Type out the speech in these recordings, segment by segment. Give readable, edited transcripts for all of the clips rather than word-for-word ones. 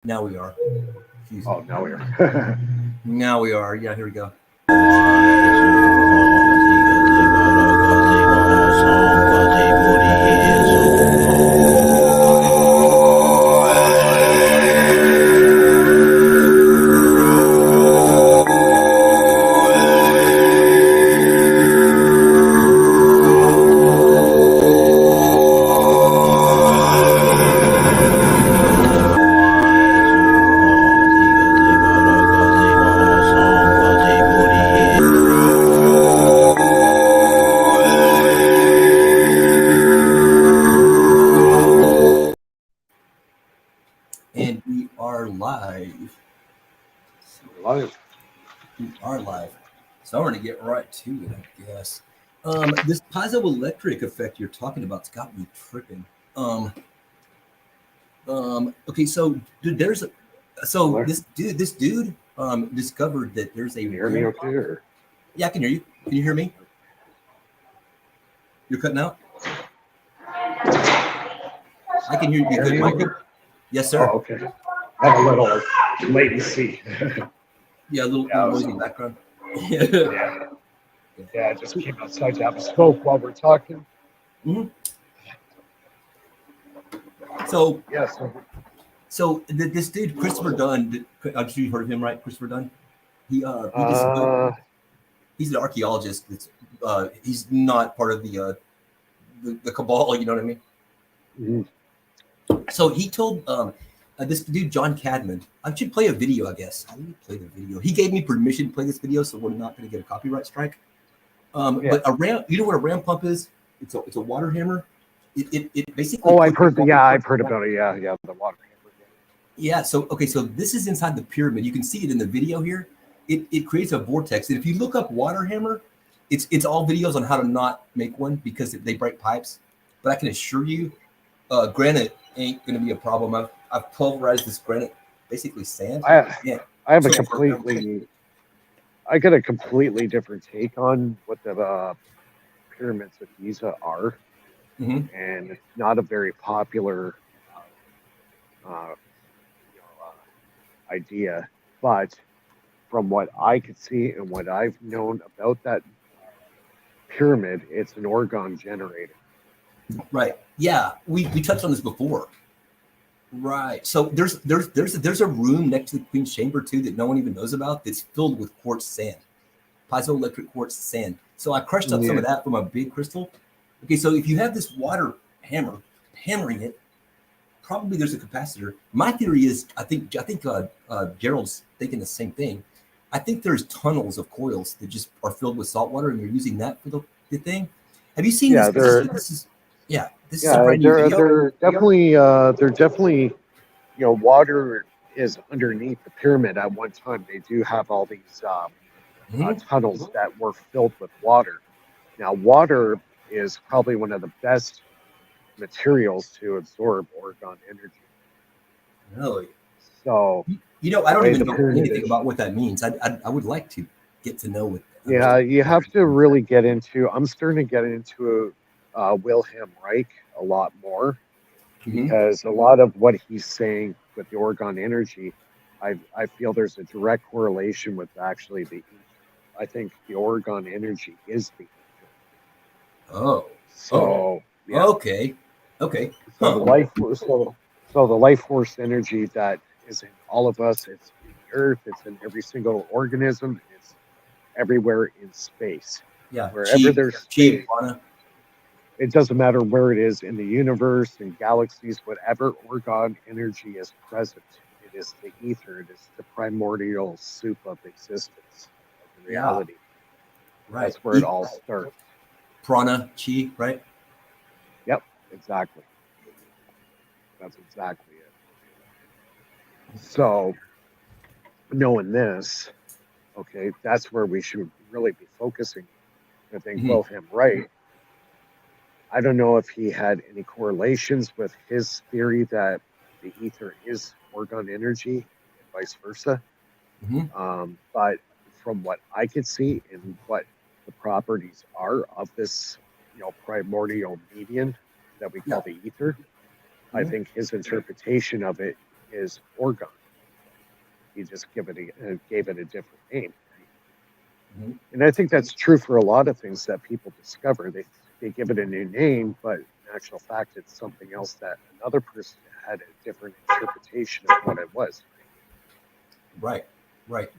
Now we are. Jeez. Oh, now we are. Now we are. Yeah, here we go. And we are live. Live. We are live. So I'm going to get right to it, I guess. This piezoelectric effect you're talking about's got me tripping. Okay, so dude, this dude discovered that there's a. Can you hear me okay? Or? Yeah, I can hear you. Can you hear me? You're cutting out. I can hear you good, Michael. Yes, sir. Oh, okay. I have a little latency. Yeah, a little noisy in the background. Yeah, I just came outside to have a smoke while we're talking. Mm-hmm. So, yeah, this dude, Christopher Dunn, I'm sure you heard of him, right? Christopher Dunn? He's an archaeologist. He's not part of the cabal, you know what I mean? Mm-hmm. So he told this dude, John Cadman, I should play a video, I guess. How do you play the video? He gave me permission to play this video, so we're not going to get a copyright strike. But a ram, you know what a ram pump is? It's a water hammer. It basically. Oh, I've heard about it. Yeah, the water hammer. Yeah. So this is inside the pyramid. You can see it in the video here. It creates a vortex, and if you look up water hammer, it's all videos on how to not make one because they break pipes. But I can assure you, granite ain't going to be a problem. I've pulverized this granite, basically sand. I have I got a completely different take on what the pyramids of Giza are, and it's not a very popular idea. But from what I could see and what I've known about that pyramid, it's an orgone generator. Right. Yeah, we touched on this before. Right. So there's a room next to the Queen's Chamber too that no one even knows about that's filled with quartz sand, piezoelectric quartz sand. So I crushed up some of that from a big crystal. Okay, so if you have this water hammer hammering it, probably there's a capacitor. My theory is, I think Gerald's thinking the same thing. I think there's tunnels of coils that just are filled with salt water, and they're using that for the thing. Have you seen this? This is a brand new video. They're definitely, water is underneath the pyramid at one time. They do have all these tunnels that were filled with water. Now, water is probably one of the best materials to absorb orgone energy. Really? So, I don't even know anything about what that means. I would like to get to know it. Yeah, you have to really get into. I'm starting to get into Wilhelm Reich a lot more because a lot of what he's saying with the orgone energy, I feel there's a direct correlation with actually the ether. I think the orgone energy is the ether. Oh. So yeah. Okay. So the life force energy that is in all of us, it's in the earth, it's in every single organism, it's everywhere in space. Yeah. Wherever there's space, it doesn't matter where it is in the universe, in galaxies, whatever orgone energy is present. It is the ether. It is the primordial soup of existence, of reality. Yeah. Right. That's where it all starts. Prana, chi, right? Yep, exactly. That's exactly it. So, knowing this, okay, that's where we should really be focusing. I think Wilhelm Reich, I don't know if he had any correlations with his theory that the ether is orgone energy and vice versa. But from what I could see and what the properties are of this, primordial medium that we call the ether, I think his interpretation of it is orgon. He just gave it a different name. Mm-hmm. And I think that's true for a lot of things that people discover. They give it a new name, but in actual fact, it's something else that another person had a different interpretation of what it was. Right.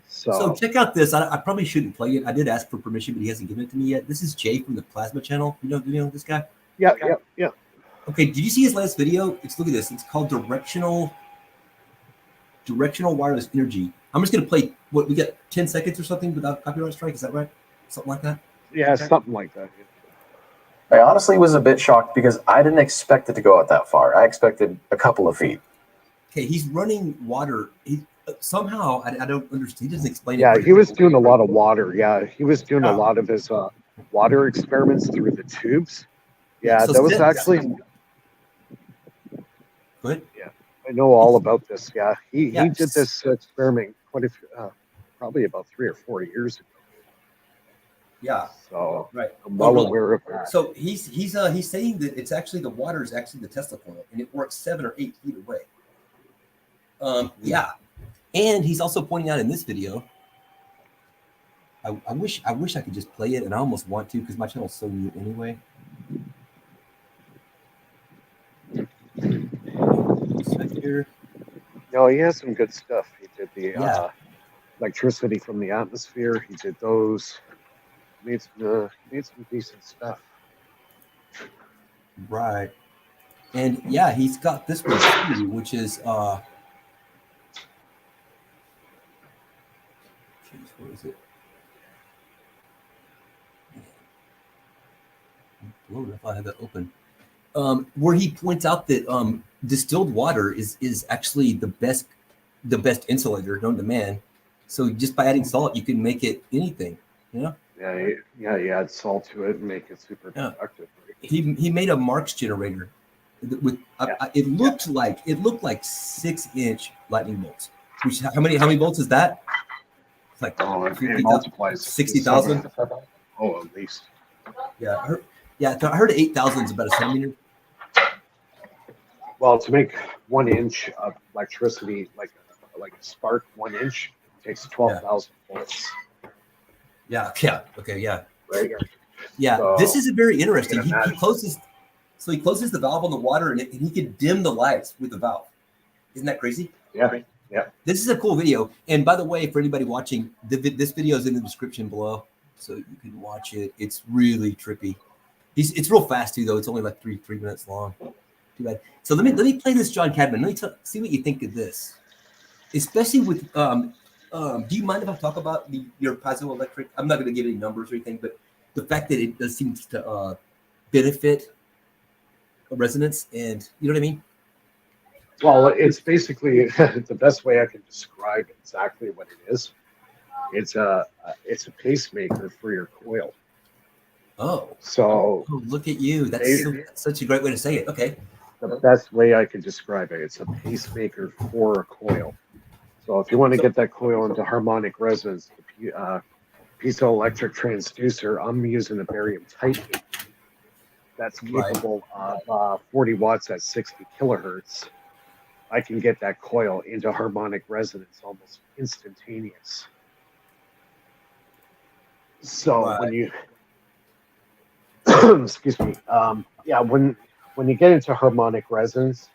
So So check out this. I probably shouldn't play it. I did ask for permission, but he hasn't given it to me yet. This is Jay from the Plasma channel. You know this guy? yeah. Okay, did you see his last video? Look at this. It's called directional wireless energy. I'm just gonna play what we got 10 seconds or something without copyright strike. Is that right? Something like that? Yeah, something like that. I honestly was a bit shocked because I didn't expect it to go out that far. I expected a couple of feet. Okay, he's running water. He somehow I don't understand. He doesn't explain it. Yeah, very he was well. doing a lot of water. Yeah, he was doing a lot of his water experiments through the tubes. Yeah, So that was Sid- actually. Go ahead. Yeah, I know all about this. Yeah, he Yeah. did this experiment probably about 3 or 4 years ago. Yeah. So Right. I'm well aware of that. So he's saying that it's actually the water is actually the Tesla coil, and it works 7 or 8 feet away. Yeah, and he's also pointing out in this video. I wish I could just play it, and I almost want to because my channel's so new anyway. Here. No, he has some good stuff. He did the Yeah. electricity from the atmosphere. He did those. Made some decent stuff. Right. And yeah, he's got this one too, which is geez, what is it? Lord, if I had that open. Where he points out that distilled water is actually the best insulator known to man. So just by adding salt, you can make it anything, you know? Yeah, you add salt to it and make it super conductive. He made a Marx generator with it looked like 6-inch lightning bolts. Which how many volts is that? It's like it multiplies 60,000. Oh, at least. Yeah, I heard 8,000 is about a centimeter. Well, to make 1 inch of electricity, like a spark, 1 inch takes 12,000 volts. Yeah. Okay. Yeah. Right. Yeah. So, this is very interesting. He closes the valve on the water, and he can dim the lights with the valve. Isn't that crazy? Yeah. This is a cool video. And by the way, for anybody watching, this video is in the description below, so you can watch it. It's really trippy. It's real fast too, though. It's only like 3 minutes long. Too bad. So let me play this John Cadman. Let me see what you think of this, especially with do you mind if I talk about your piezoelectric? I'm not going to give any numbers or anything, but the fact that it does seem to benefit a resonance, and you know what I mean? Well, it's basically the best way I can describe exactly what it is. It's a pacemaker for your coil. Oh, so look at you! That's such a great way to say it. Okay. The best way I could describe it, it's a pacemaker for a coil. So if you want to get that coil into harmonic resonance, the piezoelectric transducer, I'm using a barium titanate that's capable of 40 watts at 60 kilohertz. I can get that coil into harmonic resonance almost instantaneous. So when you, excuse me, when you get into harmonic resonance,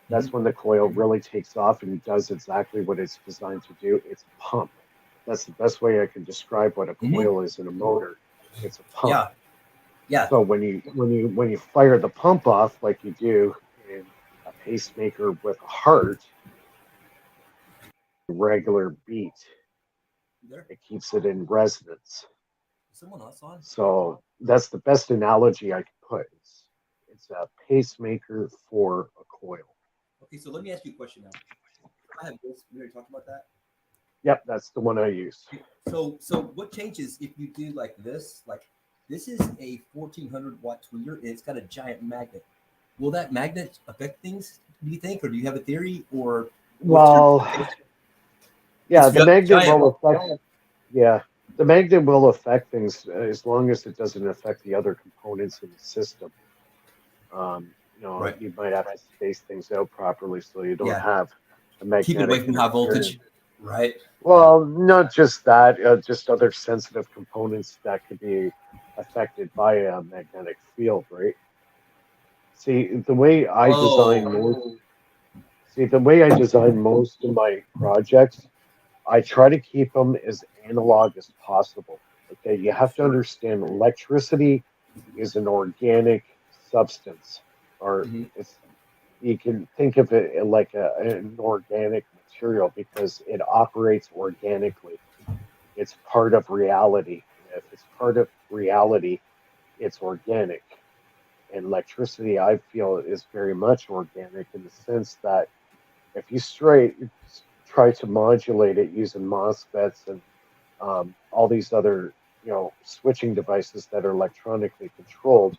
that's when the coil really takes off and does exactly what it's designed to do. It's a pump. That's the best way I can describe what a coil is in a motor. It's a pump. Yeah. So when you fire the pump off like you do in a pacemaker with a heart, regular beat, it keeps it in resonance. Someone else on? So that's the best analogy I can put. It's a pacemaker for a coil. Okay, so let me ask you a question now. I have this. We already talked about that. Yep, that's the one I use. So what changes if you do like this? Like this is a 1400 watt tweeter, and it's got a giant magnet. Will that magnet affect things? Do you think, or do you have a theory? Or the magnet will affect. Yeah, the magnet will affect things as long as it doesn't affect the other components in the system. You might have to space things out properly so you don't have a Keep it away magnetic from high interference. voltage, right? Well, not just that, just other sensitive components that could be affected by a magnetic field, right? See, Oh, the way I design most of my projects, I try to keep them as analog as possible. Okay, you have to sure. understand electricity is an organic substance, or Hmm. it's you can think of it like an organic material because it operates organically. It's part of reality. If it's part of reality, it's organic. And electricity, I feel, is very much organic in the sense that if you try to modulate it using MOSFETs and all these other, switching devices that are electronically controlled,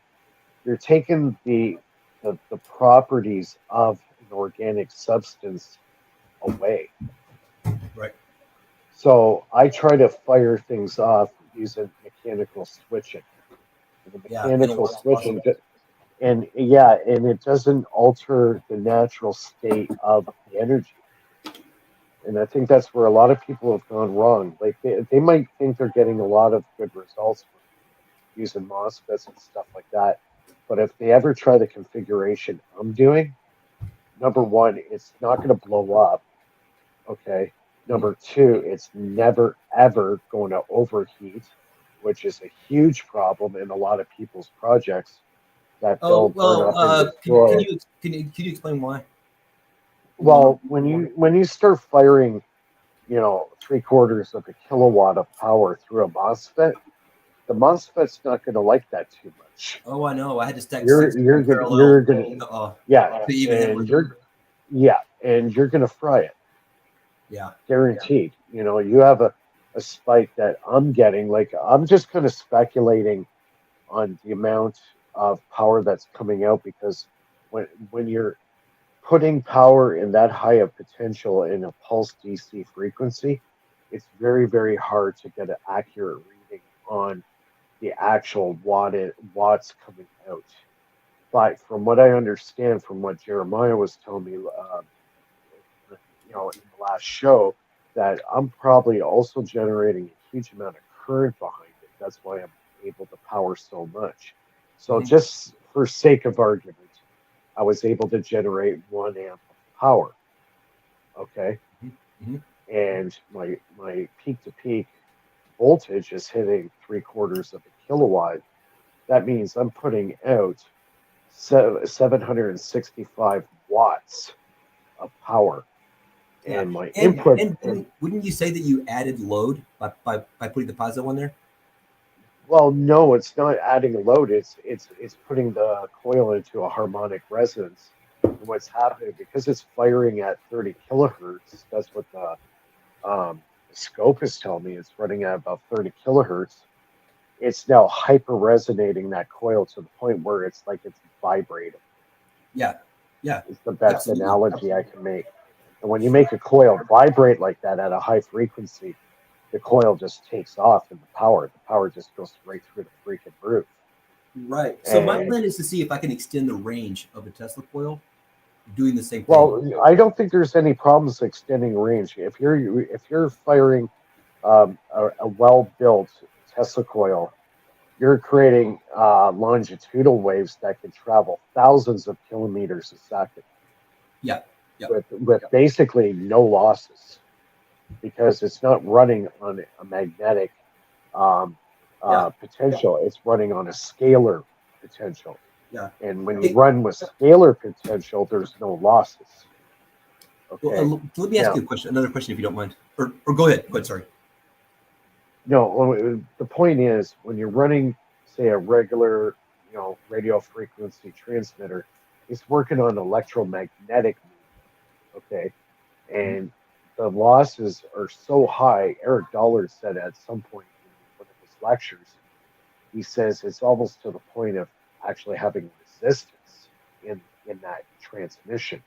you're taking the properties of an organic substance away. Right. So I try to fire things off using mechanical switching. And the Yeah, in the mechanical lowest switching, possible. and yeah, and it doesn't alter the natural state of the energy. And I think that's where a lot of people have gone wrong. Like they might think they're getting a lot of good results from using MOSFETs and stuff like that. But if they ever try the configuration I'm doing, number one, it's not going to blow up. Okay. Mhm. Number two, it's never ever going to overheat, which is a huge problem in a lot of people's projects that Oh they'll burn well, up and can destroy. you explain why? Well, when you start firing, 3/4 of a kilowatt of power through a MOSFET, the MOSFET's not going to like that too much. Oh, I know. I had to stack You're six you're in gonna parallel you're gonna uh, yeah, to even handle and it. you're gonna fry it, Yeah. guaranteed. You have a spike that I'm getting. Like I'm just kind of speculating on the amount of power that's coming out because when you're putting power in that high of potential in a pulse DC frequency, it's very, very hard to get an accurate reading on the actual watts coming out. But from what I understand, from what Jeremiah was telling me, in the last show, that I'm probably also generating a huge amount of current behind it. That's why I'm able to power so much. So Hmm. just for sake of argument, I was able to generate 1 amp of power. Okay, Hmm. and my peak to peak voltage is hitting 3/4 of a kilowatt. That means I'm putting out 765 watts of power, Yeah. and my And input. and wouldn't you say that you added load by putting the piezo on there? Well, no, it's not adding a load. It's putting the coil into a harmonic resonance. And what's happening because it's firing at 30 kilohertz? That's what the scope is telling me. It's running at about 30 kilohertz. It's now hyper resonating that coil to the point where it's like it's vibrating. Yeah. Yeah. It's the best Absolutely. analogy I can make. And when you make a coil vibrate like that at a high frequency, the coil just takes off and the power just goes right through the freaking roof. Right. So my And plan is to see if I can extend the range of a Tesla coil doing the same thing. well, I don't think there's any problems extending range. If you're firing a well-built Tesla coil, you're creating longitudinal waves that can travel thousands of kilometers a second Yeah. Yeah. with basically no losses because it's not running on a magnetic um, Yeah. potential. It's running on a scalar potential. Yeah. And when you Hey, run with scalar potential, there's no losses. well, Okay. let me ask Now, you a question, another question, if you don't mind, or go ahead. Go ahead. Sorry. no, the point is when you're running, say, a regular, radio frequency transmitter, it's working on electromagnetic medium. Okay. Mhm. And the losses are so high. Eric Dollard said at some point in one of his lectures, he says it's almost to the point of actually having resistance in that transmission.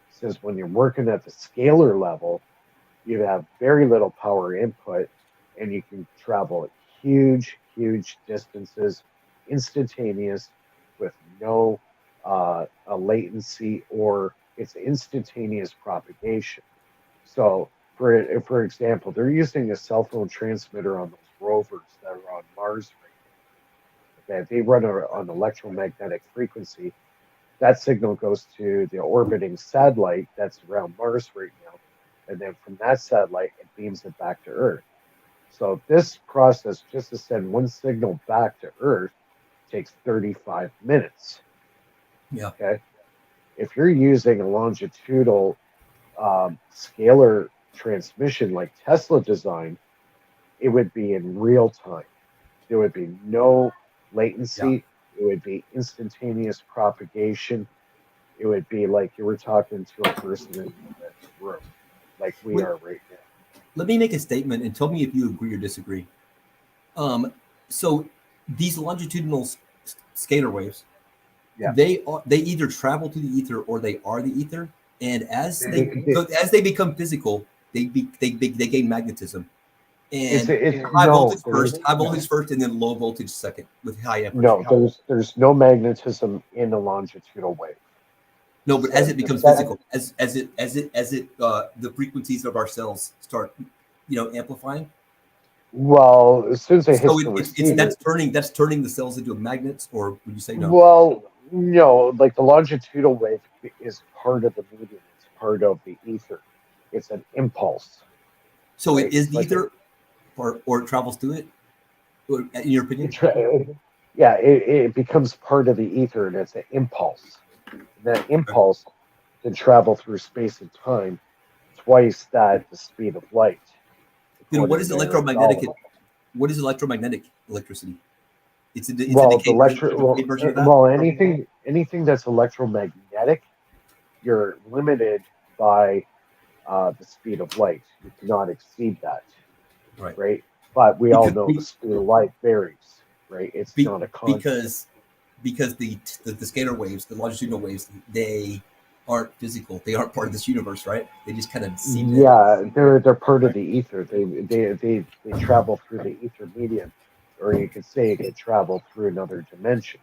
He says when you're working at the scalar level, you have very little power input and you can travel huge, huge distances instantaneous with no latency or it's instantaneous propagation. So, for example, they're using a cell phone transmitter on those rovers that are on Mars right now. Okay, they run on electromagnetic frequency. That signal goes to the orbiting satellite that's around Mars right now, and then from that satellite, it beams it back to Earth. So this process, just to send one signal back to Earth, takes 35 minutes. Yeah. Okay. If you're using a longitudinal scalar transmission like Tesla designed, it would be in real time. There would be no latency. It would be instantaneous propagation. It would be like you were talking to a person in the room, like we Wait, are right now. let me make a statement and tell me if you agree or disagree. So these longitudinal scalar waves, Yeah. they either travel to the ether or they are the ether, and as they become physical, they gain magnetism. And no, high voltage first, and then low voltage second with high amperage. no, there's no magnetism in a longitudinal wave. No, but as it becomes physical, as the frequencies of our cells start, amplifying. Well, as soon as it hits So the receiver, that's turning the cells into magnets, or would you say no? well, no, like the longitudinal wave is part of the medium. It's part of the ether. It's an impulse. So right? it is It's the like ether, or it travels through it. In your opinion? Yeah, it becomes part of the ether, and it's an impulse. And that impulse can travel through space and time twice the speed of light. Then what is according to electromagnetic? Aristotle. What is electromagnetic electricity? It's a Well, version of that. anything that's electromagnetic, you're limited by the speed of light. You cannot exceed that, Right. right? But we all Because, know the speed of light varies, right? It's not a constant. because the scalar waves, the longitudinal waves, they aren't physical. They aren't part of this universe, right? They just kind of seep in. Yeah, they're part of the ether. They travel through the ether medium, or you could say it could travel through another dimension.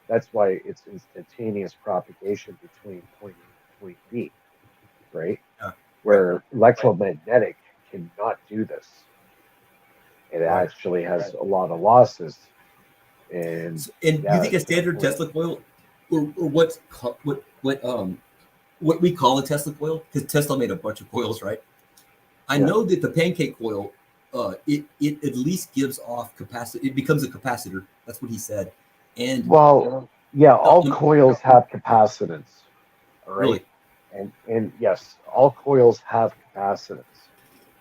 That's why it's instantaneous propagation between point A and point B, right? Yeah. Where electromagnetic cannot do this. It Right. actually has a lot of losses. And you think a standard Tesla coil, or what we call a Tesla coil, because Tesla made a bunch of coils, right? I know that the pancake coil, it at least gives off capacity. It becomes a capacitor. That's what he said. And all coils have capacitance. All right. Really? And yes, all coils have capacitance.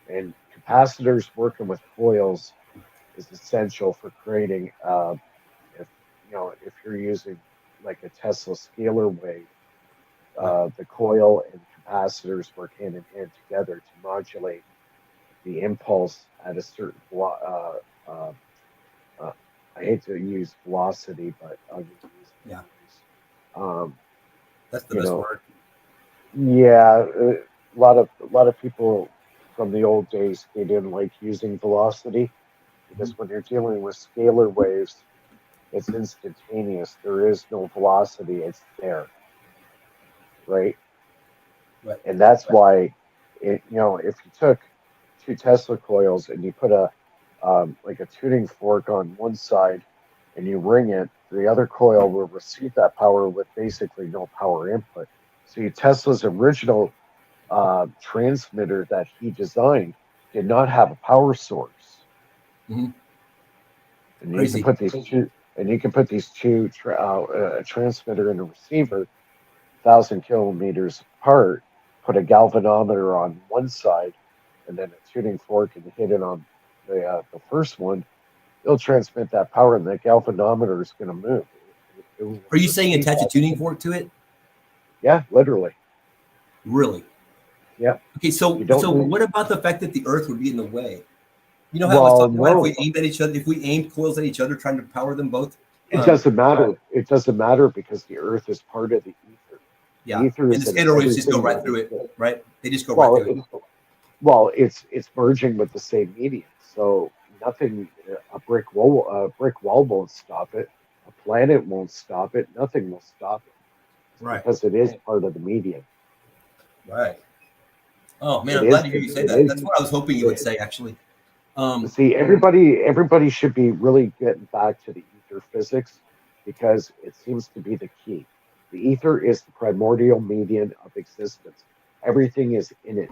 And capacitors working with coils is essential for creating if you're using like a Tesla scalar wave, the coil and capacitors work hand in hand together to modulate the impulse at a certain I hate to use velocity, but I'll just use it. Yeah. That's the best word. Yeah, a lot of people from the old days, they didn't like using velocity because when you're dealing with scalar waves, it's instantaneous. There is no velocity; it's there, right? Right. And that's why if you took two Tesla coils and you put a like a tuning fork on one side and you ring it, the other coil will receive that power with basically no power input. So Tesla's original transmitter that he designed did not have a power source. Mm-hmm. And you can put these two a transmitter and a receiver 1,000 kilometers apart, put a galvanometer on one side, and then a tuning fork and hit it on the first one. It'll transmit that power, and the galvanometer is going to move. Are you saying attach a tuning fork to it? Yeah, literally. Really? Yeah. Okay, so what about the fact that the Earth would be in the way? You know how I was talking about if we aimed at each other, if we aimed coils at each other, trying to power them both? It doesn't matter. It doesn't matter because the Earth is part of the ether. Yeah, the ether and the scalar waves just go right through it, right? They just go right through it. Well, it's merging with the same medium, so nothing. A brick wall won't stop it. A planet won't stop it. Nothing will stop it. Right. Because it is part of the medium. Right. Oh man, It I'm glad is. to hear you say It that. is. That's what I was hoping you would say, actually. See, everybody should be really getting back to the ether physics because it seems to be the key. The ether is the primordial medium of existence. Everything is in it.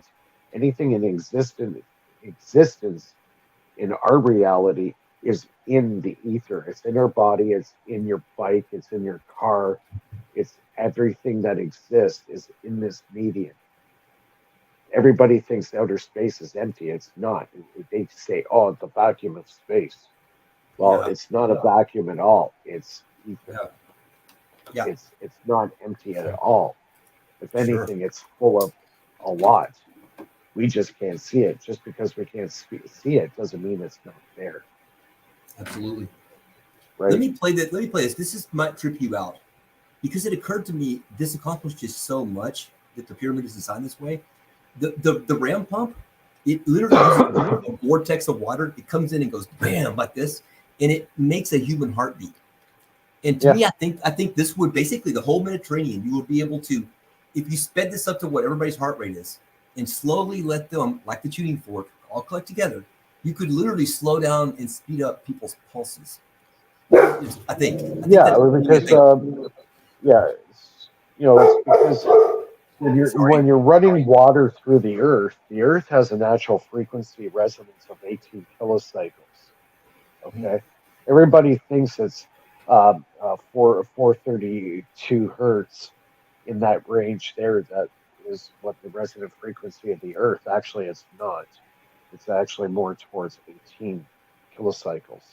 Anything in existence in our reality is in the ether. It's in our body, it's in your bike, it's in your car. It's everything that exists is in this medium. Everybody thinks outer space is empty. It's not. They say, "Oh, the vacuum of space." Well, Yeah, it's not a vacuum at all. It's ether. yeah, yeah, It's not empty at all. If sure, anything, it's full of a lot. We just can't see it. Just because we can't see it doesn't mean it's not there, absolutely. Let right? me play that. Let me play this. This is might trip you out because it occurred to me this accomplishes so much that the pyramid is designed this way. The ram pump, it literally uses a vortex of water. It comes in and goes bam like this, and it makes a human heartbeat. And to Yeah, me, I think this would basically the whole Mediterranean. You would be able to, if you sped this up to what everybody's heart rate is, and slowly let them, like the tuning fork, all collect together. You could literally slow down and speed up people's pulses. I think yeah. that's really a Because thing. yeah, it's because Sorry. when you're running water through the earth has a natural frequency resonance of 18 kilocycles. Mhm. Okay, everybody thinks it's 432 hertz in that range there. That is what the resonant frequency of the earth. Actually, it's not. It's actually more towards 18 kilocycles.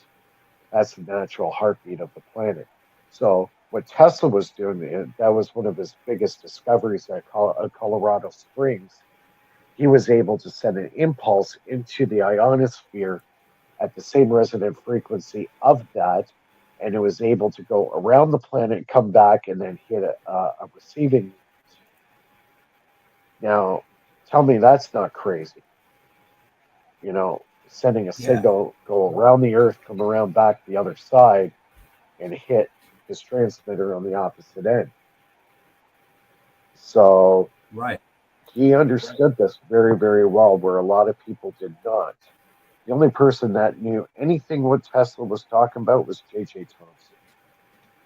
That's the natural heartbeat of the planet. So what Tesla was doing, that was one of his biggest discoveries at Colorado Springs. He was able to send an impulse into the ionosphere at the same resonant frequency of that, and it was able to go around the planet, come back, and then hit a receiving unit. Now, tell me that's not crazy. Sending a Yeah. signal, go around the Earth, come around back the other side, and hit his transmitter on the opposite end. So Right. he understood this very, very well, where a lot of people did not. The only person that knew anything what Tesla was talking about was J.J. Thomson.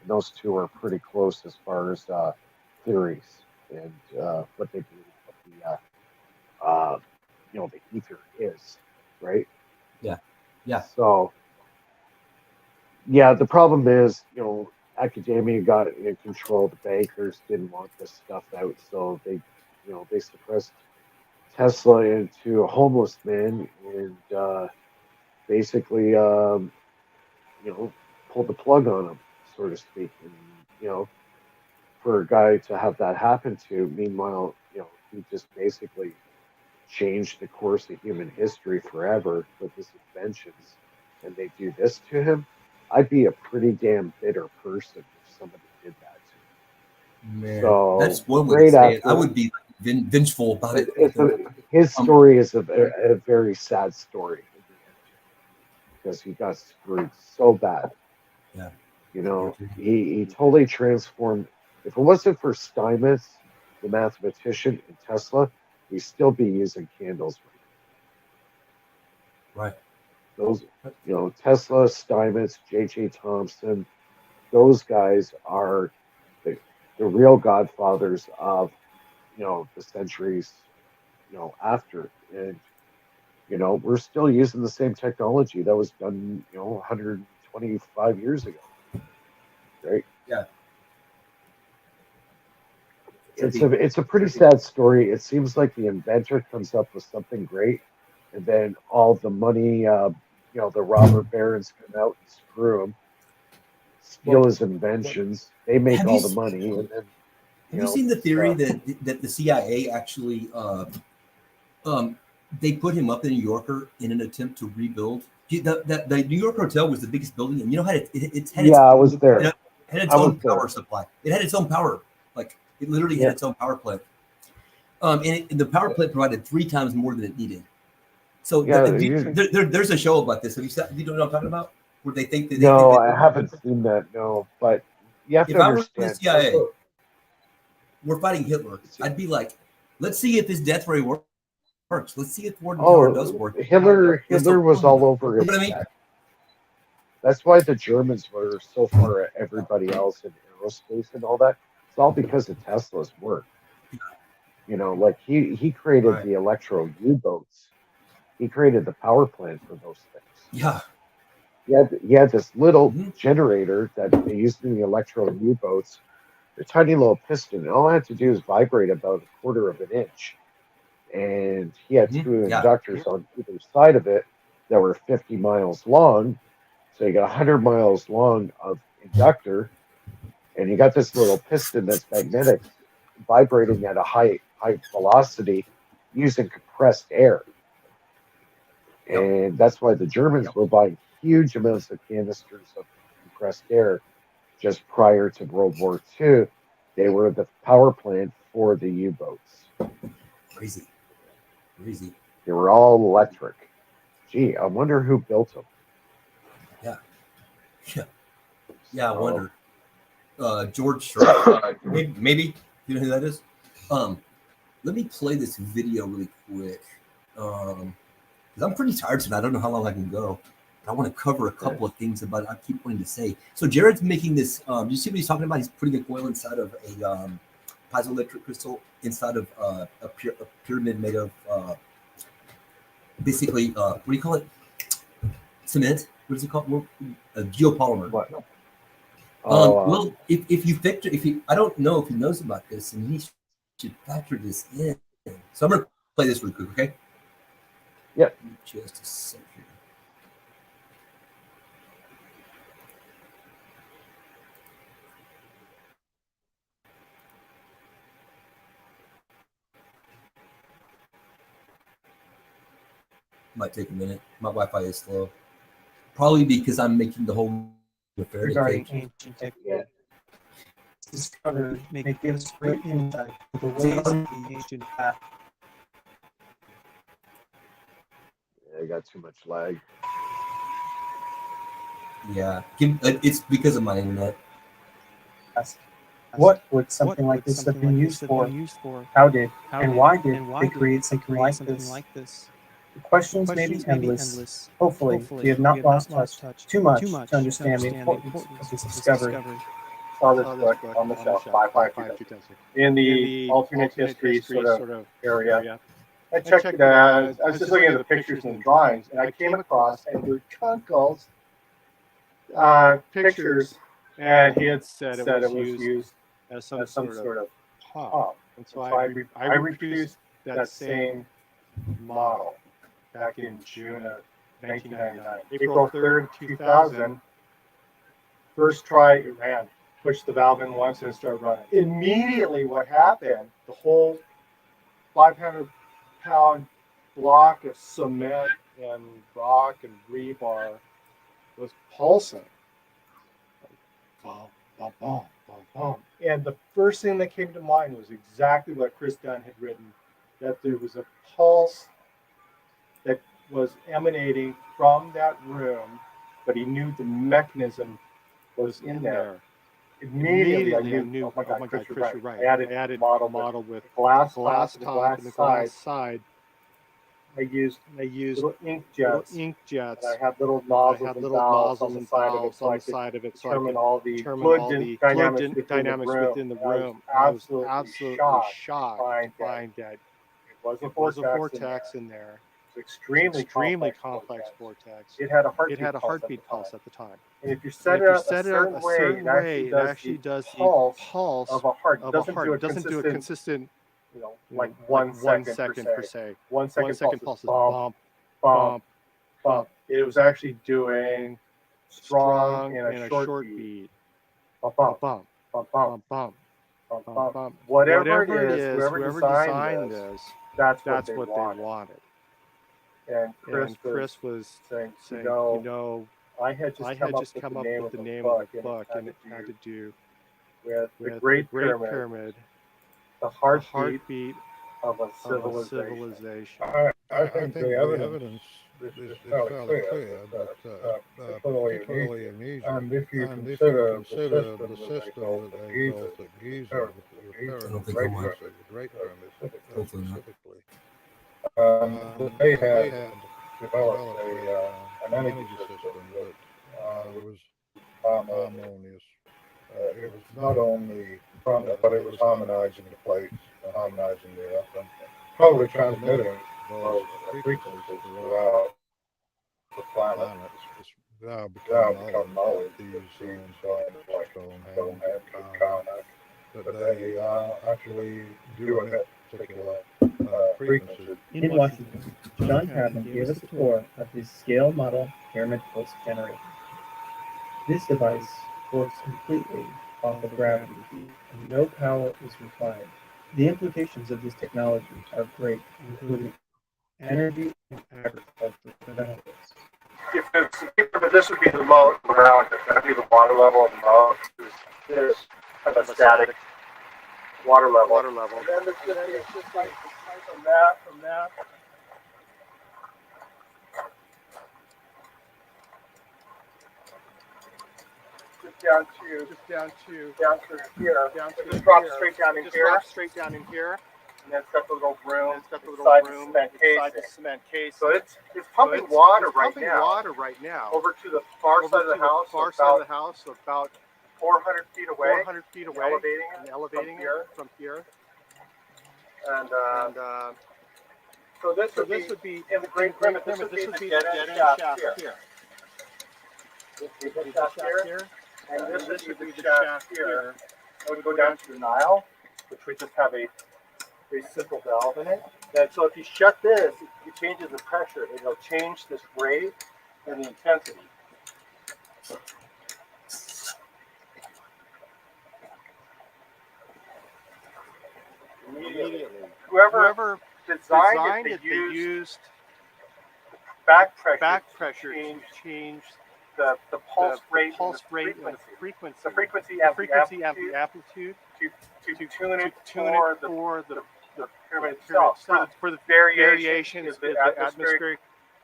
And those two are pretty close as far as theories and what they believe what the ether is, right? Yeah. Yeah. So yeah, the problem is, academia got in control. The bankers didn't want this stuff out, so they suppressed Tesla into a homeless man and basically, pulled the plug on him, so to speak. And for a guy to have that happen to, meanwhile, he just basically changed the course of human history forever with his inventions, and they do this to him. I'd be a pretty damn bitter person if somebody did that to me. Man, So that's one way to right say it. I after, would be like, vengeful about it. I it's think. his Um. story is a very sad story in the end because he got screwed so bad. Yeah. He totally transformed. If it wasn't for Steinmetz, the mathematician, and Tesla, we'd still be using candles right Right. now. Those, Tesla, Steinmetz, J.J. Thomson, those guys are the, the real godfathers of, the centuries, after. And, we're still using the same technology that was done, 125 years ago, right? Yeah. it's Trippy. a it's a pretty sad story. It seems like the inventor comes up with something great, and then all the money, the robber barons come out and screw him, Well, steal his inventions. They make have you all the money, and then have you seen the it's theory that the CIA actually um they put him up in New Yorker in an attempt to rebuild? The New York hotel was the biggest building, and you know how it's had yeah, its I was it there. had its I was own there. power supply. It had its own power, like it literally had Yeah, its own power plant. And the power plant provided 3 times more than it needed. So yeah. You, there's a show about this. Have you know what I'm talking about? Where they think that they think no, that I haven't seen that. No, but you have to if I were in the understand. CIA, we're fighting Hitler. I'd be like, let's see if his death ray works. works. Let's see if Vorten power does Oh, work. Hitler was all over You his know what I mean? neck. That's why the Germans were so far at everybody else in aerospace and all that. It's all because of Tesla's work. You know, like he created the electro U-boats. He created the power plant for those things. Yeah. He had this little generator that they used in the electro U-boats, a tiny little piston. And all I had to do is vibrate about a quarter of an inch. And he had two inductors on either side of it that were 50 miles long. So you got 100 miles long of inductor, and you got this little piston that's magnetic, vibrating at a high velocity using compressed air. And that's why the Germans were buying huge amounts of canisters of compressed air just prior to World War II. They were the power plant for the U-boats. Crazy. They were all electric. Gee, I wonder who built them. Yeah, I wonder. George Sharp. Maybe. You know who that is? Let me play this video really quick. Because I'm pretty tired tonight. I don't know how long I can go. But I want to cover a couple of things about it. I keep wanting to say. So Jared's making this. You see what he's talking about? He's putting a coil inside of a piezoelectric crystal inside of a pyramid made of basically what do you call it? Cement. What is it called? A geopolymer. What? Well, if you factor, I don't know if he knows about this, and he should factor this in. So I'm gonna play this really quick, okay? Yep. Just a sec here. Might take a minute. My Wi-Fi is slow. Probably because I'm making the whole Faraday regarding cage. ancient technique. Discovered may give us great insight to the ways of the ancient path. Yeah, I got too much lag. Yeah, it's because of my internet. What would something like this have been used for? How did and why did they create something like this? The questions may be endless. Hopefully, we have not lost touch too much to understand the importance of this discovery. Saw this book on the shelf, 552 in the alternate history sort of area. I checked it out. I was just looking at the pictures and the drawings, and I came across Edward Kunkel's pictures, and he had said it was used as some sort of pump. And so I reproduced that same model back in June of 1999. April 3rd, 2000, first try, it ran. Pushed the valve in once and it started running. Immediately what happened, the whole 500-pound block of cement and rock and rebar was pulsing. Boom, boom, boom, boom, boom. And the first thing that came to mind was exactly what Chris Dunn had written, that there was a pulse that was emanating from that room, but he knew the mechanism was in there. Immediately I knew, oh my God, Chris, you're right. I added model with glass top and the glass side. I used little ink jets. And I had little nozzles and valves on the side of it, so I could determine all the fluid dynamics within the room. I was absolutely shocked to find that it wasn't vortex in there. Extremely complex vortex. It had a heartbeat pulse at the time. And if you set it up a certain way, it actually does the pulse of a heart. It doesn't do a consistent, like 1 second per se. 1 second pulse is bump, bump, bump. It was actually doing strong and a short beat. Bump, bump, bump, bump, bump, bump, bump, bump. Whatever it is, whoever designed this, that's what they wanted. And Chris was saying, I had just come up with the name of the book, and it had to do with the Great Pyramid, the heartbeat of a civilization. I think the evidence is fairly clear that particularly in Egypt, and if you consider the system that they built at Giza, with the pyramids, the Great Pyramids specifically, they had developed an energy system that was harmonious. It was not only but it was harmonizing the plates, harmonizing the earth, and probably transmitting those frequencies throughout the planet. It's now become knowledge that these like Stonehenge and Karnak, that they actually do emit particular frequencies. In Washington, John Cadman gave us a tour of his scale model pyramid pulse generator. This device works completely off of gravity and no power is required. The implications of this technology are great, including energy and agriculture benefits. If it's but this would be the moat around it. That'd be the water level of the moat. There's kind of a static water level. And then it's just like from that. Just down to here. Just drop straight down in here. And then step a little room inside the cement case. So it's pumping water right now. Over to the far side of the house, about 400 feet away. Elevating it from here. And so this would be in the Great Pyramid. This would be the dead end shaft here. This would be the shaft here. And this would be the shaft here. It would go down to the Nile, which we just have a very simple valve in it. And so if you shut this, it changes the pressure. It'll change this rate and the intensity. Immediately. Whoever designed it, they used back pressure to change the pulse rate and the frequency and the amplitude to tune it for the pyramid itself. For the variation is the atmospheric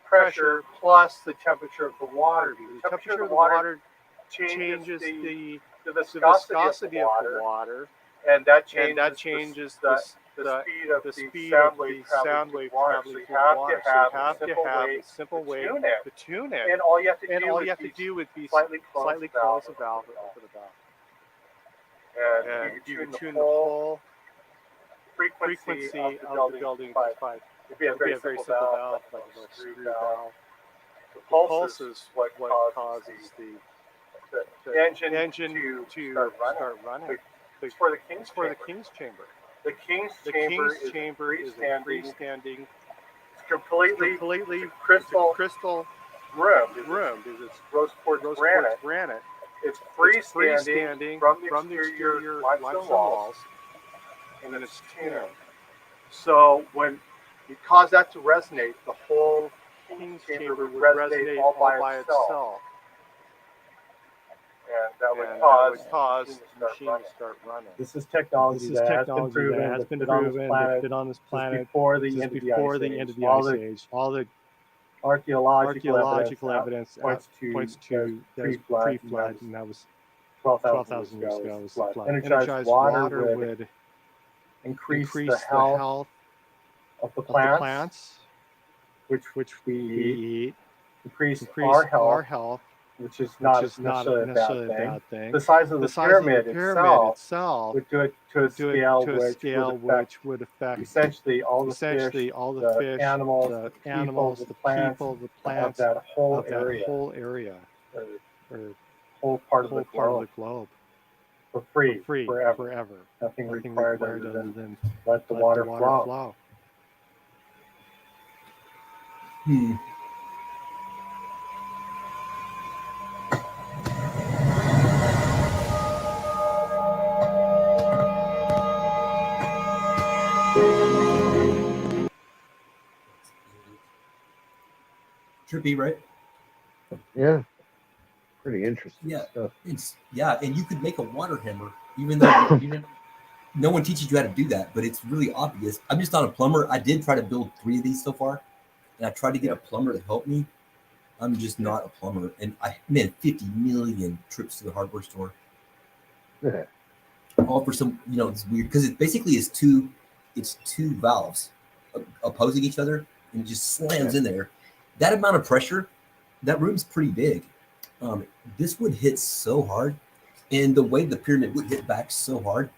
pressure plus the temperature of the water. The temperature of the water changes the viscosity of the water, and that changes the speed of the sound wave traveling through the water. So you have to have a simple way to tune it. And all you have to do would be slightly close the valve or open the valve. And you can tune the whole frequency of the building by it'd be a very simple valve, like a little screw valve. The pulse is what causes the engine to start running. It's for the King's Chamber. The King's Chamber is a freestanding, completely crystal room. Because it's rose quartz granite. It's freestanding from the exterior limestone walls, and then it's tuned. So when you cause that to resonate, the whole King's Chamber would resonate all by itself. And that would cause the machine to start running. This is technology that has been proven that's been on this planet before the end of the Ice Age. All the archaeological evidence points to pre-flood, and that was 12,000 years ago. Was the flood. Energized water would increase the health of the plants, which we eat, increase our health, which is not necessarily a bad thing. The size of the pyramid itself would do it to a scale which would affect essentially all the fish, the animals, the plants of that whole area, or whole part of the globe. For free, forever. Nothing required other than let the water flow. Trippy, right? Yeah. Pretty interesting stuff. And you could make a water hammer, even though no one teaches you how to do that, but it's really obvious. I'm just not a plumber. I did try to build 3 of these so far, and I tried to get a plumber to help me. I'm just not a plumber, and I made 50 million trips to the hardware store. Yeah. All for some, it's weird because it basically is two valves, opposing each other, and it just slams in there. That amount of pressure, that room's pretty big. This would hit so hard, and the way the pyramid would hit back so hard.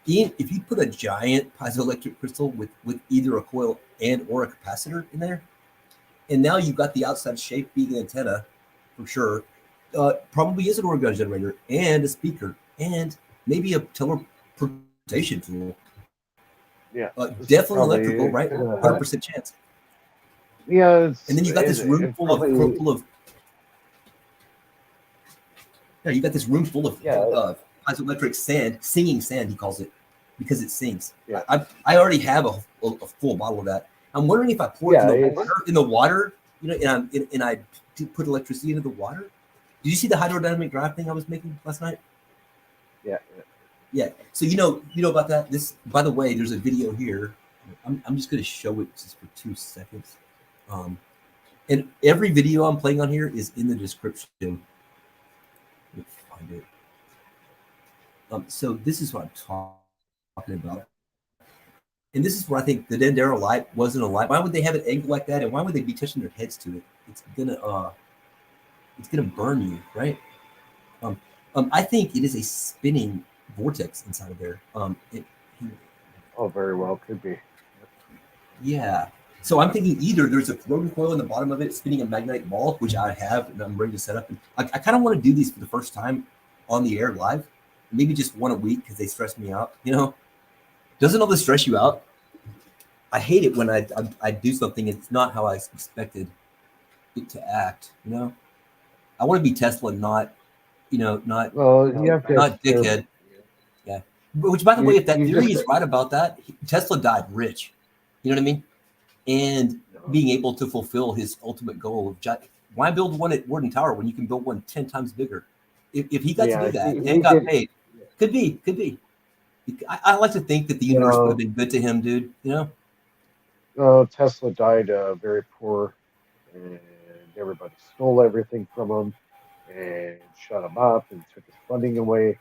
If you put a giant piezoelectric crystal with either a coil and or a capacitor in there, and now you've got the outside shape being an antenna, for sure, probably is an organ generator and a speaker and maybe a teleportation tool. Yeah, definitely electrical, right? 100% chance. Yeah, and then you got this room full of you got this room full of piezoelectric sand, singing sand, he calls it, because it sings. Yeah. I already have a full bottle of that. I'm wondering if I pour it in the water, you know, and I put electricity into the water. Did you see the hydrodynamic drive thing I was making last night? Yeah. So you know about that. This, by the way, there's a video here. I'm just going to show it just for 2 seconds. And every video I'm playing on here is in the description. Let me find it. So this is what I'm talking about. And this is where I think the Dendera light wasn't a light. Why would they have an angle like that? And why would they be touching their heads to it? It's gonna burn you, right? I think it is a spinning vortex inside of there. Very well could be. Yeah. So I'm thinking either there's a floating coil in the bottom of it spinning a magnetic ball, which I have and I'm ready to set up. And I kind of want to do these for the first time on the air live, maybe just one a week because they stress me out. You know, doesn't all this stress you out? I hate it when I do something it's not how I expected it to act. You know, I want to be Tesla, not you have to not dickhead. Yeah. Which, by the way, if that theory is right about that, Tesla died rich. You know what I mean? And being able to fulfill his ultimate goal of why build one at Warden Tower when you can build one 10 times bigger? If he got to do that and got paid, could be. I like to think that the universe would have been good to him, dude. You know? Tesla died very poor, and everybody stole everything from him and shut him up and took his funding away.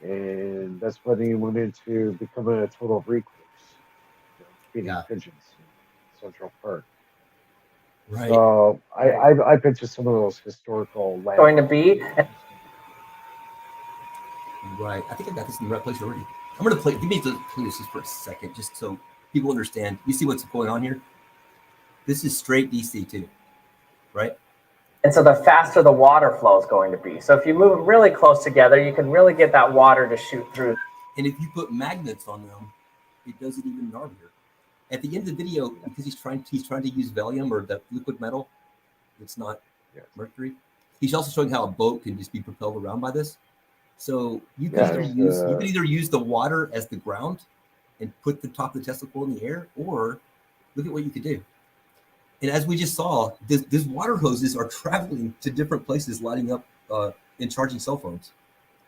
And that's when he went into becoming a total recluse, feeding pigeons in Central Park. Right. So I've been to some of those historical lands. Going to be. Right. I think I got this in the right place already. I'm going to play. Give me to play this just for a second, just so people understand. You see what's going on here? This is straight DC too, right? And so the faster the water flow is going to be. So if you move really close together, you can really get that water to shoot through. And if you put magnets on them, it does it even gnarlier. At the end of the video, because he's trying to use Valium or the liquid metal, it's not mercury. He's also showing how a boat can just be propelled around by this. So you can either use the water as the ground and put the top of the Tesla coil in the air, or look at what you could do. And as we just saw, these water hoses are traveling to different places, lighting up and charging cell phones.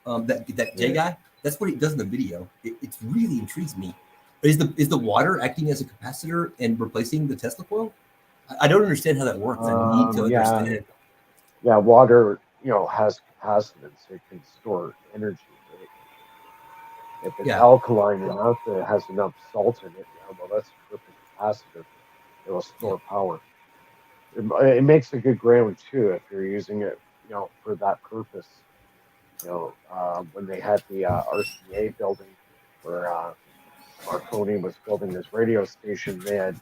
That J guy, that's what he does in the video. It really intrigues me. Is the water acting as a capacitor and replacing the Tesla coil? I don't understand how that works. I need to understand it. Yeah, water, has capacitance. It can store energy. Right? If it's alkaline enough, it has enough salt in it. That's a perfect capacitor. It will store power. It makes a good ground too if you're using it, for that purpose. When they had the RCA building where Marconi was building this radio station, they had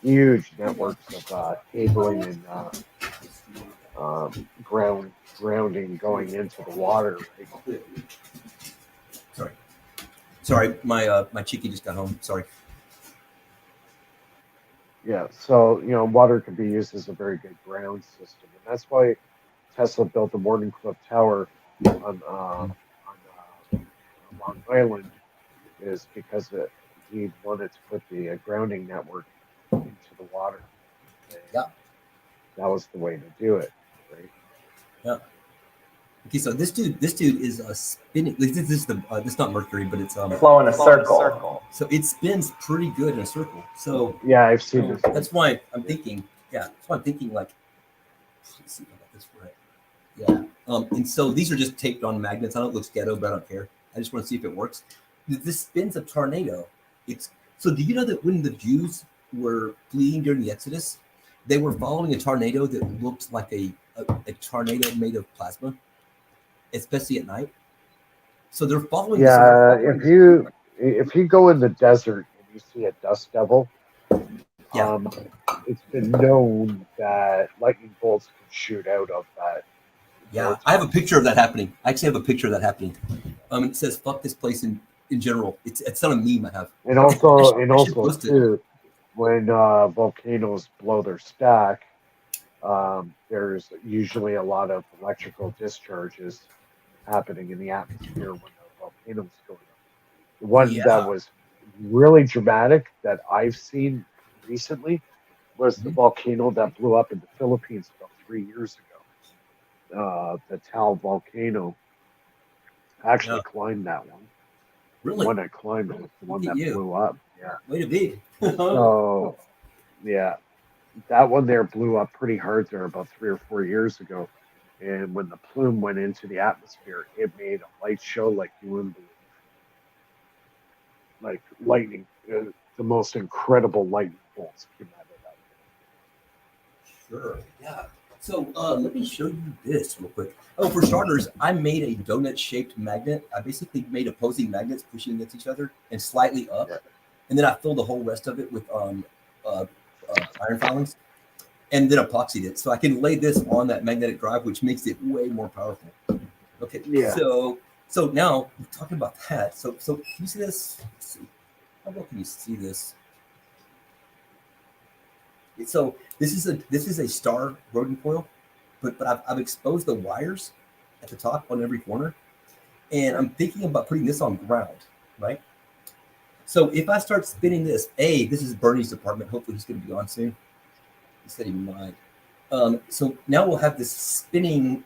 huge networks of cabling and grounding going into the water. Right? Sorry, my chicky just got home. Sorry. Yeah, so water can be used as a very good ground system, and that's why Tesla built the Morning Club Tower on Long Island, is because he wanted to put the grounding network into the water. And that was the way to do it, right? Yeah. Okay, so this dude is spinning. This is it's not mercury, but it's flow in a circle. So it spins pretty good in a circle. So yeah, I've seen this. That's why I'm thinking. Yeah, that's why I'm thinking. Like, let's see if I got this right. Yeah. And so these are just taped on magnets. I know it looks ghetto, but I don't care. I just want to see if it works. This spins a tornado. So do you know that when the Jews were fleeing during the Exodus, they were following a tornado that looked like a tornado made of plasma, especially at night. So they're following. Yeah, if you go in the desert and you see a dust devil, Yeah. It's been known that lightning bolts can shoot out of that. Yeah, I have a picture of that happening. I actually have a picture of that happening. It says "fuck this place" in general. It's not a meme I have. And also, I should post it. too, when volcanoes blow their stack, there's usually a lot of electrical discharges happening in the atmosphere when the volcano's going up. The one that was really dramatic that I've seen recently was the volcano that blew up in the Philippines about 3 years ago. The Tal volcano. I actually climbed that one. Really? The one I climbed was the one that blew up. Yeah. Way to be. So, yeah, that one there blew up pretty hard there about 3 or 4 years ago. And when the plume went into the atmosphere, it made a light show like you wouldn't believe. Like lightning, the most incredible lightning bolts came out of that. Sure. Yeah. So let me show you this real quick. Oh, for starters, I made a donut-shaped magnet. I basically made opposing magnets pushing against each other and slightly up, and then I filled the whole rest of it with iron filings, and then epoxied it. So I can lay this on that magnetic drive, which makes it way more powerful. Okay. Yeah. So now we're talking about that. So can you see this? Let's see. How well can you see this? So this is a star rodent coil, but I've exposed the wires at the top on every corner, and I'm thinking about putting this on ground, right? So if I start spinning this, this is Bernie's department. Hopefully he's going to be on soon. He said he might. So now we'll have this spinning.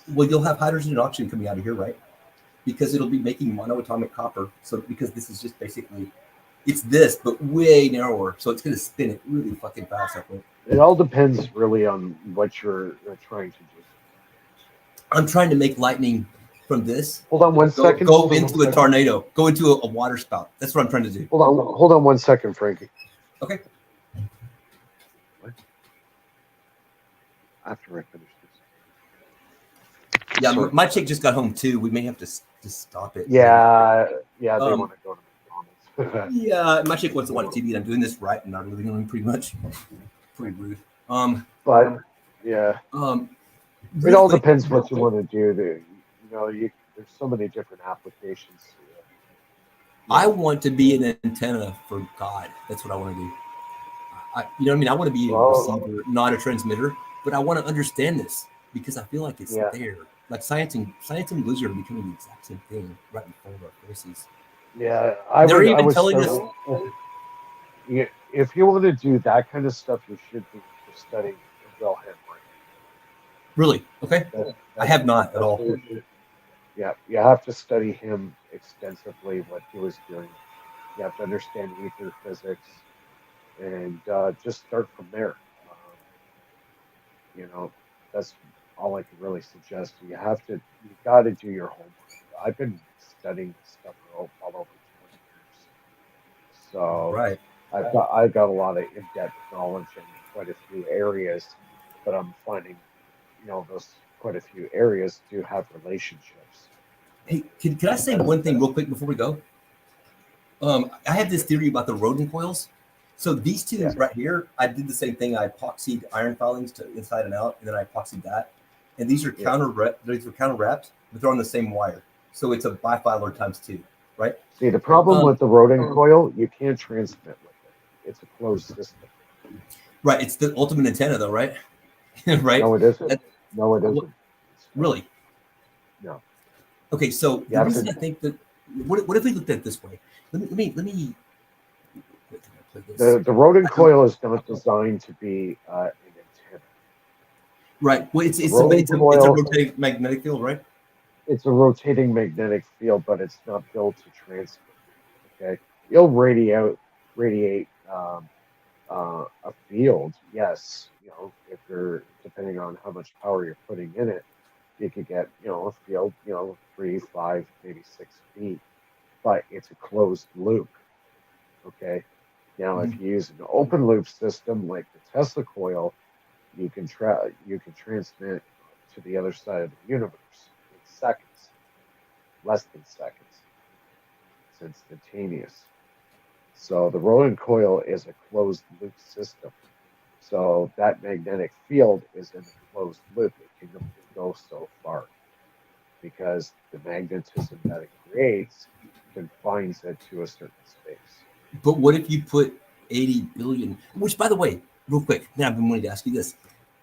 Well, you'll have hydrogen and oxygen coming out of here, right? Because it'll be making monoatomic copper. So because this is just basically, it's this, but way narrower. So it's going to spin it really fucking fast, I think. It all depends really on what you're trying to do. I'm trying to make lightning from this. Hold on one second. Go into a tornado. Go into a water spout. That's what I'm trying to do. Hold on 1 second, Frankie. Okay. What? After I finish this. Yeah, my chick just got home too. We may have to stop it. Yeah, they want to go to McDonald's. Yeah, my chick wants to watch TV, and I'm doing this right and not living on pretty much. Pretty rude. But yeah, it all depends what you want to do. There's so many different applications. I want to be an antenna for God. That's what I want to do. You know what I mean? I want to be a receiver, not a transmitter, but I want to understand this because I feel like it's there. Like science and religion are becoming the exact same thing right in front of our faces. Yeah, they're even telling us. If you want to do that kind of stuff, you should be studying Wilhelm Reich. Really? Okay. I have not at all. Yeah, you have to study him extensively, what he was doing. You have to understand ether physics, and just start from there. That's all I can really suggest. You got to do your homework. I've been studying stuff all over 20 years, so right. I've got a lot of in-depth knowledge in quite a few areas, but I'm finding, those quite a few areas do have relationships. Hey, can I say one thing real quick before we go? I have this theory about the rodent coils. So these two right here, I did the same thing. I epoxied iron filings to inside and out, and then I epoxied that. And these are counter wrapped, but they're on the same wire. So it's a bifilar times 2, right? See, the problem with the rodent coil, you can't transmit with it. It's a closed system. Right. It's the ultimate antenna, though, right? Right? No, it isn't. No, it isn't. Really? No. Okay, so the reason I think that what if we looked at it this way? Let me. The rodent coil is not designed to be an antenna. Right. Well, it's a rotating magnetic field, right? It's a rotating magnetic field, but it's not built to transmit. Okay, you'll radiate a field. Yes, if you're depending on how much power you're putting in it, you could get a field 3, 5, maybe 6 feet, but it's a closed loop. Okay, Now, if you use an open loop system like the Tesla coil, you can transmit to the other side of the universe in seconds, less than seconds. It's instantaneous. So the Roland coil is a closed loop system. So that magnetic field is in a closed loop. It can only go so far because the magnetism that it creates confines it to a certain space. But what if you put 80 billion, which by the way, real quick, now I've been wanting to ask you this.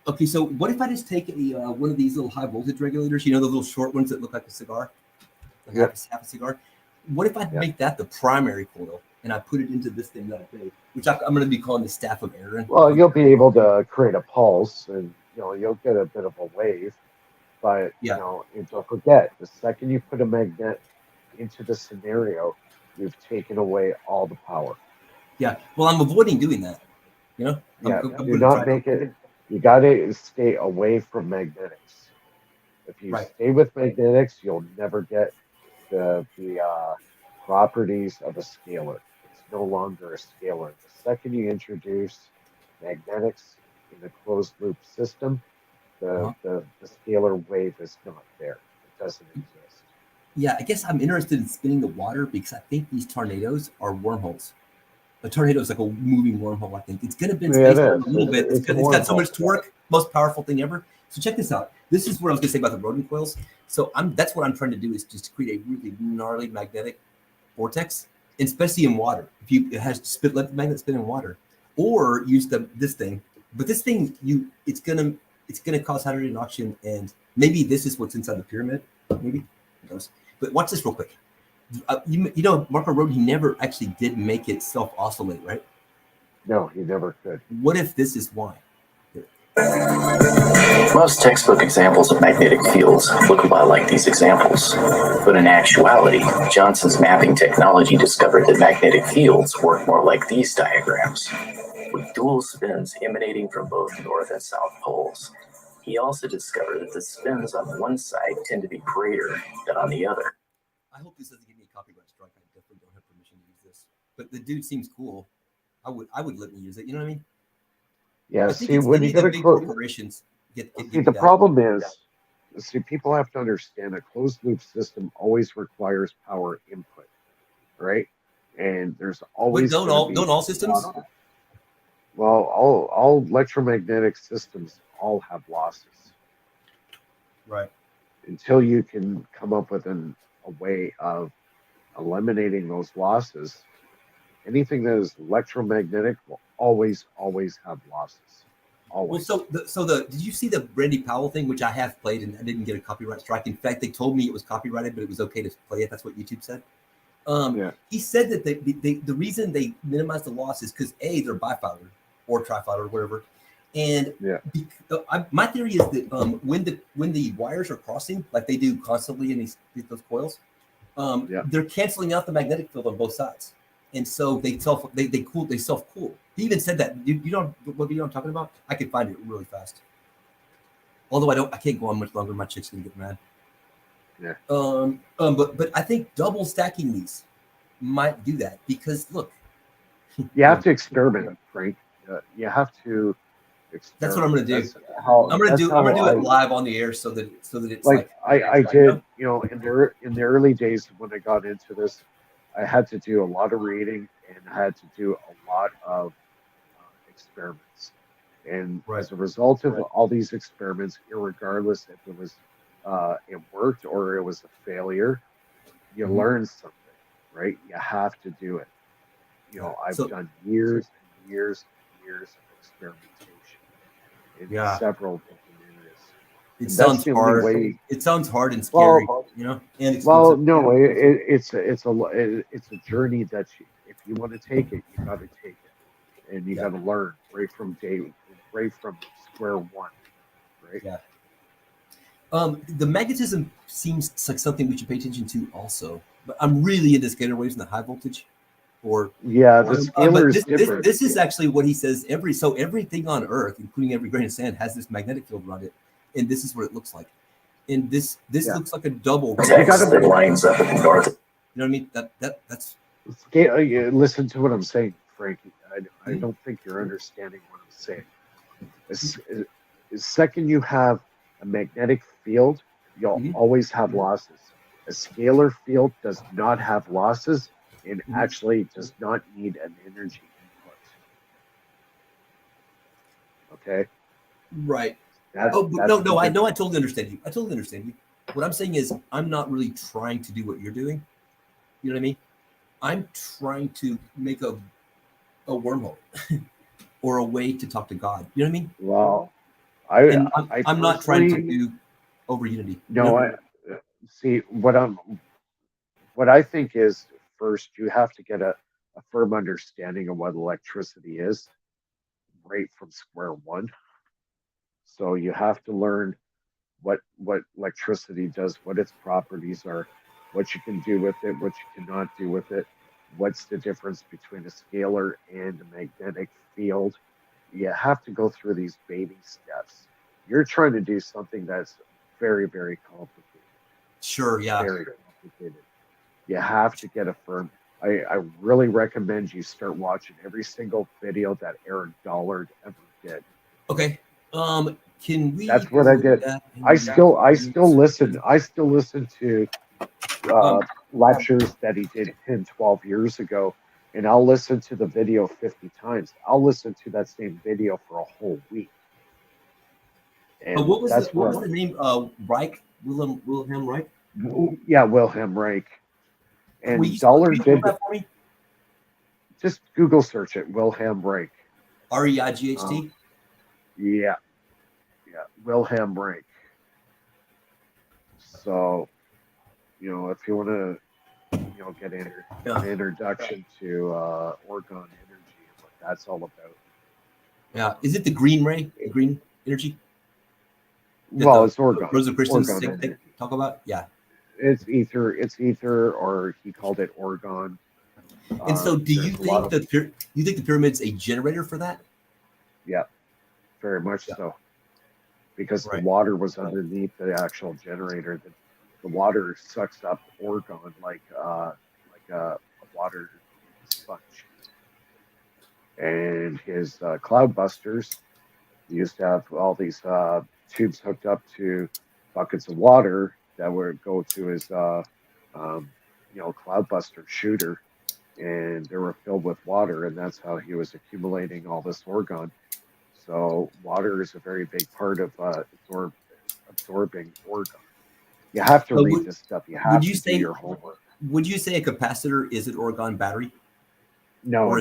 Okay, so what if I just take one of these little high voltage regulators, you know, the little short ones that look like a cigar, like half a cigar? What if I make that the primary coil and I put it into this thing that I made, which I'm going to be calling the staff of Aaron? Well, you'll be able to create a pulse and, you know, you'll get a bit of a wave. But, you know, and don't forget, the second you put a magnet into the scenario, you've taken away all the power. Yeah, well, I'm avoiding doing that, you know? Do not make it. You got to stay away from magnetics. If you stay with magnetics, you'll never get the properties of a scalar. It's no longer a scalar. The second you introduce magnetics in a closed loop system, the scalar wave is not there. It doesn't exist. Yeah, I guess I'm interested in spinning the water because I think these tornadoes are wormholes. A tornado is like a moving wormhole, I think. It's going to bend space a little bit. It's got so much torque, most powerful thing ever. So check this out. This is what I was going to say about the Rodin coils. So that's what I'm trying to do is just create a really gnarly magnetic vortex, especially in water. It has let the magnet spin in water, or use this thing. But this thing, it's gonna cause hydrogen oxygen, and maybe this is what's inside the pyramid. Maybe it goes. But watch this real quick. You know, Marco Rodin, he never actually did make it self-oscillate, right? No, he never could. What if this is why? Most textbook examples of magnetic fields look a lot like these examples. But in actuality, Johnson's mapping technology discovered that magnetic fields work more like these diagrams, with dual spins emanating from both north and south poles. He also discovered that the spins on one side tend to be greater than on the other. I hope this doesn't give me a copyright strike. I definitely don't have permission to use this. But the dude seems cool. I would let me use it. You know what I mean? Yeah. See, when you get corporations get the problem is, people have to understand a closed loop system always requires power input, right? And there's always don't all systems? Well, all electromagnetic systems all have losses, right? Until you can come up with a way of eliminating those losses. Anything that is electromagnetic will always have losses. Always. Well, did you see the Randy Powell thing, which I have played and I didn't get a copyright strike? In fact, they told me it was copyrighted, but it was okay to play it. That's what YouTube said. He said that the reason they minimize the loss is because they're bifilar or trifilar or whatever. And my theory is that when the wires are crossing, like they do constantly in those coils, they're canceling out the magnetic field on both sides, and so they self-cool. He even said that. You know what video I'm talking about? I can find it really fast. Although I can't go on much longer. My chick's gonna get mad. Yeah. But I think double stacking these might do that because look, you have to experiment, Frank. You have to. That's what I'm going to do. I'm going to do it live on the air so that it's like I did. You know, in the early days when I got into this, I had to do a lot of reading and I had to do a lot of experiments. And as a result of all these experiments, regardless if it was it worked or it was a failure, you learn something, right? You have to do it. You know, I've done years and years and years of experimentation in several different areas. It sounds hard. It sounds hard and scary, you know. And expensive. No, it's a journey that if you want to take it, you got to take it, and you got to learn right from square one, right? Yeah. The magnetism seems like something we should pay attention to also. But I'm really into scalar waves and the high voltage. The scalar is different. This is actually what he says. Everything on Earth, including every grain of sand, has this magnetic field around it, and this is what it looks like. And this looks like a double. That lines up in the north. You know what I mean? That's. Listen to what I'm saying, Frankie. I don't think you're understanding what I'm saying. The second you have a magnetic field, you'll always have losses. A scalar field does not have losses and actually does not need an energy input. Okay? Right. That's No, I know. I totally understand you. I totally understand you. What I'm saying is, I'm not really trying to do what you're doing. You know what I mean? I'm trying to make a wormhole or a way to talk to God. You know what I mean? Well, I'm not trying to do over unity. No, I see what I think is first you have to get a firm understanding of what electricity is right from square one. So you have to learn what electricity does, what its properties are, what you can do with it, what you cannot do with it, what's the difference between a scalar and a magnetic field. You have to go through these baby steps. You're trying to do something that's very, very complicated. Sure, yeah. Very complicated. You have to get a firm. I really recommend you start watching every single video that Eric Dollard ever did. Okay. Can we? That's what I did. I still listen. I still listen to lectures that he did 10, 12 years ago, and I'll listen to the video 50 times. I'll listen to that same video for a whole week. And what was the name? Reich? Wilhelm Reich? Yeah, Wilhelm Reich. And Dollar did. Just Google search it, Wilhelm Reich. Reight? Yeah, Wilhelm Reich. So, if you want to, get an introduction to orgone energy and what that's all about. Yeah, is it the green ray? The green energy? Well, it's orgone. Rosicrucians talk about? Yeah. It's ether, or he called it orgone. And so, do you think the pyramid's a generator for that? Yeah, very much so. Because the water was underneath the actual generator. The water sucks up orgone like a water sponge. And his cloudbusters used to have all these tubes hooked up to buckets of water that would go to his cloudbuster shooter, and they were filled with water, and that's how he was accumulating all this orgone. So water is a very big part of absorbing orgone. You have to read this stuff. You have to do your homework. Would you say a capacitor is an orgone battery? No,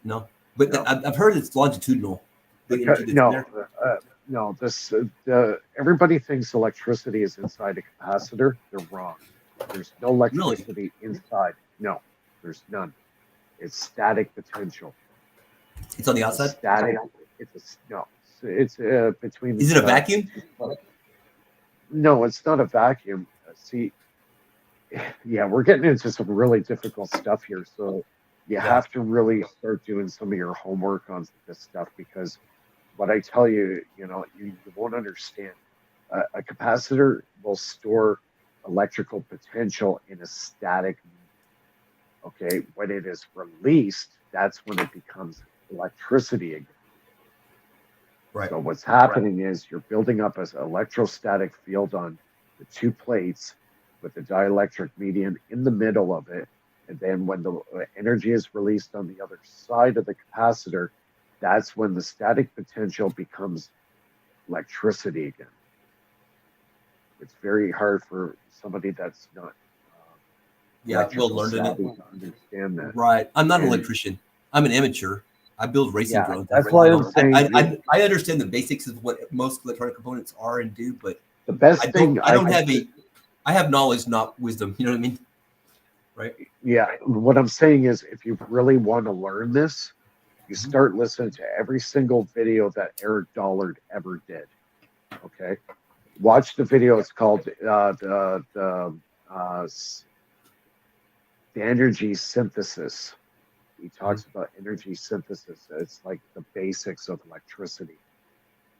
no. But no. I've heard it's longitudinal. No. Everybody thinks electricity is inside a capacitor. They're wrong. There's no electricity inside. No, there's none. It's static potential. It's on the outside. Static. It's between. Is it a vacuum? No, it's not a vacuum. See, yeah, we're getting into some really difficult stuff here. So you have to really start doing some of your homework on this stuff, because what I tell you, you won't understand. A capacitor will store electrical potential in a static medium. Okay, when it is released, that's when it becomes electricity again. Right. So what's happening is you're building up an electrostatic field on the two plates with the dielectric medium in the middle of it. And then when the energy is released on the other side of the capacitor, that's when the static potential becomes electricity again. It's very hard for somebody that's not well learned in it to understand that. Right. I'm not an electrician. I'm an amateur. I build racing drones. That's why I'm saying I understand the basics of what most electronic components are and do, but the best thing I have knowledge, not wisdom. You know what I mean? Right? Yeah. What I'm saying is, if you really want to learn this, you start listening to every single video that Eric Dollard ever did. Okay. Watch the video. It's called the energy synthesis. He talks about energy synthesis. It's like the basics of electricity.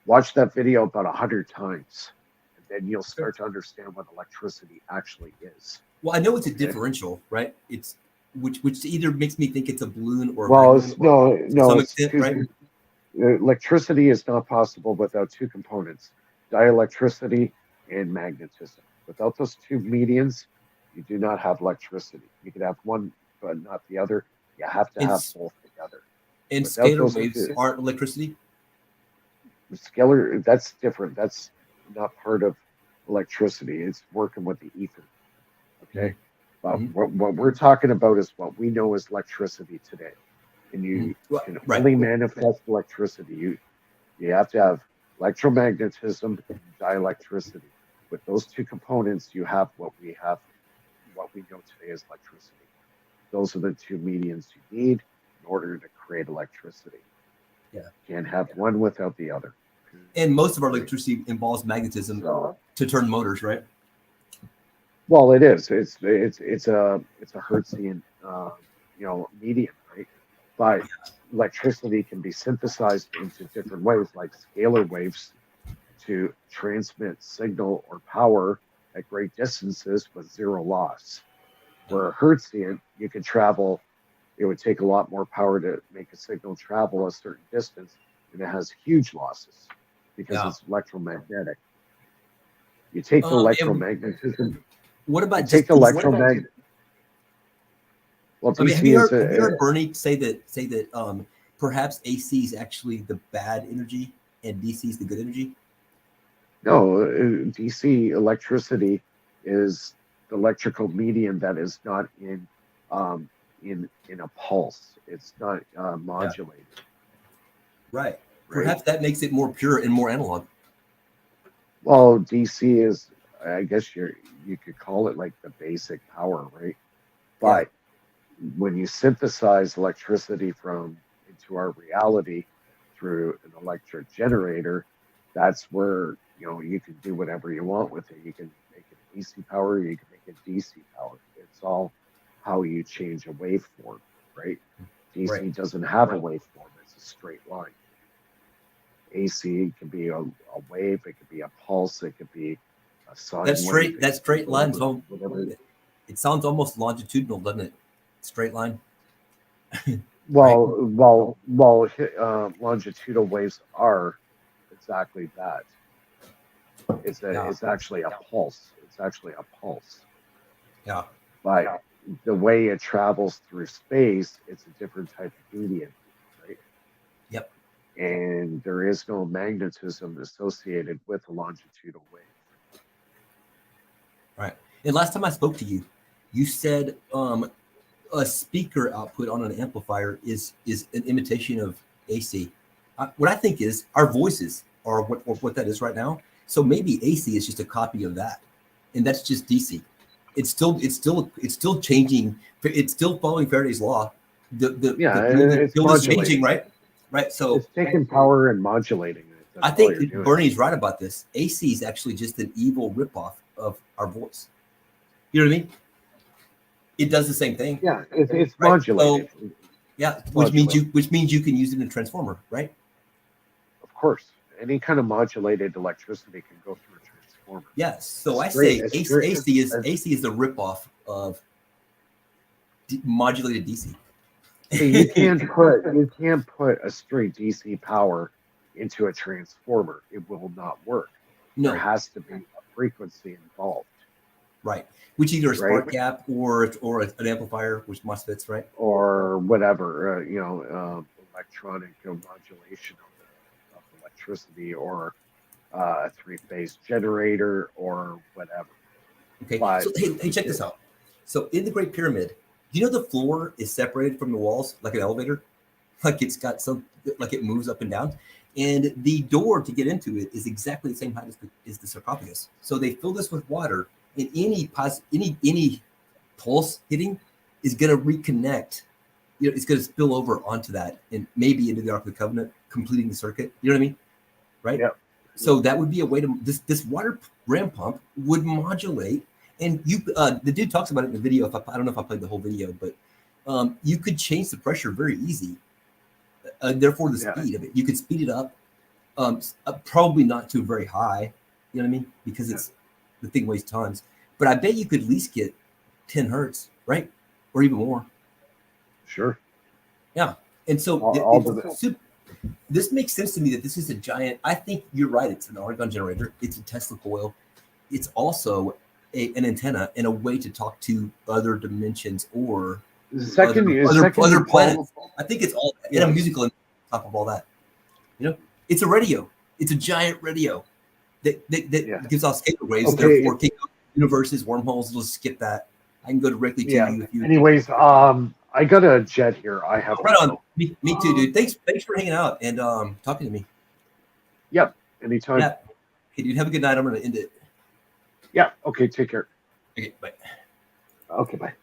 Watch that video about 100 times, and then you'll start to understand what electricity actually is. Well, I know it's a differential, right? It's which either makes me think it's a balloon or a Well, magnet to some extent, right? Electricity is not possible without two components: dielectricity and magnetism. Without those two medians, you do not have electricity. You can have one, but not the other. You have to have both together. And Without scalar those waves two- aren't electricity. Scalar, that's different. That's not part of electricity. It's working with the ether. Okay. What we're talking about is what we know as electricity today. And you can only manifest electricity. You have to have electromagnetism and dielectricity. With those two components, you have what we know today as electricity. Those are the two mediums you need in order to create electricity. Yeah. Can't have one without the other. And most of our electricity involves magnetism to turn motors, right? Well, it is. It's a Hertzian medium, right? But electricity can be synthesized into different ways, like scalar waves, to transmit signal or power at great distances with zero loss. Where a Hertzian, you can travel. It would take a lot more power to make a signal travel a certain distance, and it has huge losses because it's electromagnetic. You take the electromagnetism. What about take the electromagnet? Well, I mean, have you heard Bernie say that perhaps AC is actually the bad energy and DC is the good energy? No, DC electricity is the electrical medium that is not in a pulse. It's not modulated. Right. Perhaps that makes it more pure and more analog. Well, DC is, I guess you could call it like the basic power, right? But when you synthesize electricity into our reality through an electric generator, that's where you can do whatever you want with it. You can make it AC power, you can make it DC power. It's all how you change a waveform, right? DC doesn't have a waveform; it's a straight line. AC can be a wave, it could be a pulse, it could be a sine wave. That straight line, it sounds almost longitudinal, doesn't it? Straight line. Well, longitudinal waves are exactly that. It's actually a pulse. It's actually a pulse. Yeah. But the way it travels through space, it's a different type of medium, right? Yep. And there is no magnetism associated with a longitudinal wave. Right. And last time I spoke to you, you said a speaker output on an amplifier is an imitation of AC. What I think is our voices are what that is right now. So maybe AC is just a copy of that, and that's just DC. It's still changing. It's still following Faraday's law. The field is changing, right? Right. So it's taking power and modulating it. I think Bernie's right about this. AC is actually just an evil ripoff of our voice. You know what I mean? It does the same thing. Yeah, it's modulated. So, yeah, which means you can use it in a transformer, right? Of course, any kind of modulated electricity can go through a transformer. Yes. So I say AC is the ripoff of modulated DC. So you can't put a straight DC power into a transformer. It will not work. No. There has to be a frequency involved. Right. Which either a spark gap or an amplifier, which MOSFETs, right? Or whatever, electronic modulation of electricity, or a three-phase generator, or whatever. Okay. So, hey, check this out. So in the Great Pyramid, the floor is separated from the walls like an elevator, like it's got like it moves up and down, and the door to get into it is exactly the same height as the sarcophagus. So they fill this with water, and any pulse hitting is going to reconnect. It's going to spill over onto that and maybe into the Ark of the Covenant, completing the circuit. You know what I mean? Right? Yeah. So that would be a way to this water ram pump would modulate. And the dude talks about it in the video. I don't know if I played the whole video, but you could change the pressure very easy. Therefore, the speed of it, you could speed it up. Probably not too very high. You know what I mean? Because the thing weighs tons. But I bet you could at least get 10 hertz, right? Or even more. Sure. Yeah. And so this makes sense to me that this is a giant. I think you're right. It's an argon generator. It's a Tesla coil. It's also an antenna and a way to talk to other dimensions or other planets. I think it's all in a musical on top of all that. You know, it's a radio. It's a giant radio that gives off scalar waves. Okay. Therefore, universes, wormholes. Let's skip that. I can go directly to you if you. Anyways, I got a jet here. I have. Right on. Me too, dude. Thanks for hanging out and talking to me. Yep. Anytime. Yeah. Hey, dude. Have a good night. I'm gonna end it. Yeah. Okay. Take care. Okay. Bye. Okay. Bye.